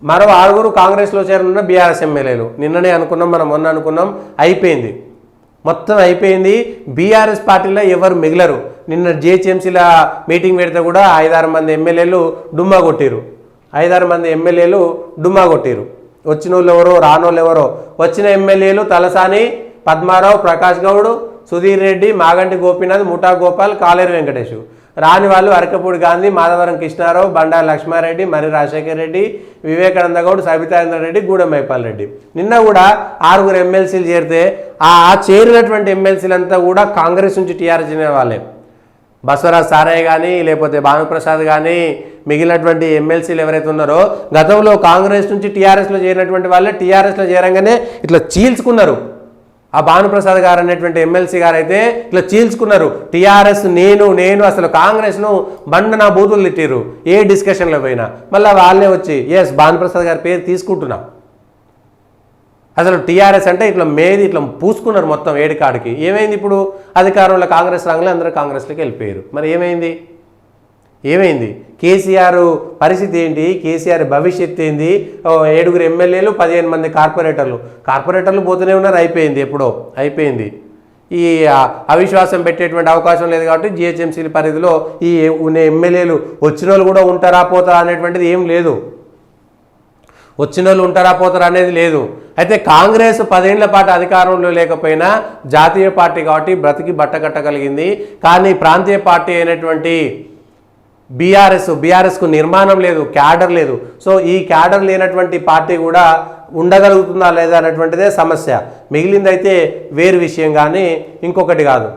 మరో 6 కాంగ్రెస్లో చేరనున్న బీఆర్ఎస్ ఎమ్మెల్యేలు. నిన్ననే అనుకున్నాం, మనం మొన్న అనుకున్నాం, అయిపోయింది, మొత్తం అయిపోయింది. బీఆర్ఎస్ పార్టీలో ఎవరు మిగిలరు. నిన్న జిహెచ్ఎంసీల మీటింగ్ పెడితే కూడా 5-6 మంది ఎమ్మెల్యేలు డుమ్మా కొట్టిరు. 5-6 మంది ఎమ్మెల్యేలు డుమ్మా కొట్టిరు. వచ్చిన వాళ్ళు ఎవరో, రానోళ్ళు ఎవరో. వచ్చిన ఎమ్మెల్యేలు తలసాని, పద్మారావు, ప్రకాష్ గౌడ్, సుధీర్ రెడ్డి, మాగంటి గోపీనాథ్, ముఠా గోపాల్, కాలేరు వెంకటేష్. రాని వాళ్ళు అరకపూడి గాంధీ, మాధవరం కృష్ణారావు, బండారు లక్ష్మారెడ్డి, మరి రాజశేఖర్ రెడ్డి, వివేకానంద గౌడ్, సబితానంద రెడ్డి, గూడెం మైపాల్ రెడ్డి. నిన్న కూడా 6 ఎమ్మెల్సీలు చేరితే ఆ చేరినటువంటి ఎమ్మెల్సీలంతా కూడా కాంగ్రెస్ నుంచి టీఆర్ఎస్ చెందిన వాళ్ళే. బసవరాజ్ సారయ్య కానీ, లేకపోతే భానుప్రసాద్ కానీ, మిగిలినటువంటి ఎమ్మెల్సీలు ఎవరైతే ఉన్నారో గతంలో కాంగ్రెస్ నుంచి టీఆర్ఎస్లో చేరినటువంటి వాళ్ళే టీఆర్ఎస్లో చేరంగానే ఇట్లా చీల్చుకున్నారు. ఆ భానుప్రసాద్ గారు అనేటువంటి ఎమ్మెల్సీ గారు అయితే ఇట్లా చీల్చుకున్నారు. టీఆర్ఎస్ నేను అసలు కాంగ్రెస్ను నా బూతులు తిట్టిరు ఏ డిస్కషన్లో పోయినా. మళ్ళీ వాళ్ళే వచ్చి ఎస్ భానుప్రసాద్ గారి పేరు తీసుకుంటున్నా. అసలు టీఆర్ఎస్ అంటే ఇట్లా ఇట్లా పూసుకున్నారు మొత్తం ఏడికాడికి. ఏమైంది ఇప్పుడు? అధికారంలో కాంగ్రెస్ రంగంలో అందరూ కాంగ్రెస్లోకి వెళ్ళిపోయారు. మరి ఏమైంది? కేసీఆర్ పరిస్థితి ఏంటి? కేసీఆర్ భవిష్యత్తు ఏంది? 7 ఎమ్మెల్యేలు, 15 మంది కార్పొరేటర్లు పోతూనే ఉన్నారు. అయిపోయింది, ఎప్పుడో అయిపోయింది. ఈ అవిశ్వాసం పెట్టేటువంటి అవకాశం లేదు కాబట్టి జిహెచ్ఎంసీ పరిధిలో ఈ ఎమ్మెల్యేలు వచ్చిన వాళ్ళు కూడా ఉంటారా పోతారా అనేటువంటిది ఏం లేదు. వచ్చిన వాళ్ళు ఉంటారా పోతారా అనేది లేదు. అయితే కాంగ్రెస్ 10 ఏళ్ల పాటు అధికారంలో లేకపోయినా జాతీయ పార్టీ కాబట్టి బ్రతికి బట్టకట్టగలిగింది. కానీ ప్రాంతీయ పార్టీ అయినటువంటి బీఆర్ఎస్కు నిర్మాణం లేదు, క్యాడర్ లేదు. సో ఈ క్యాడర్ లేనటువంటి పార్టీ కూడా ఉండగలుగుతుందా లేదా అనేటువంటిదే సమస్య. మిగిలిందైతే వేరు విషయం, కానీ ఇంకొకటి కాదు.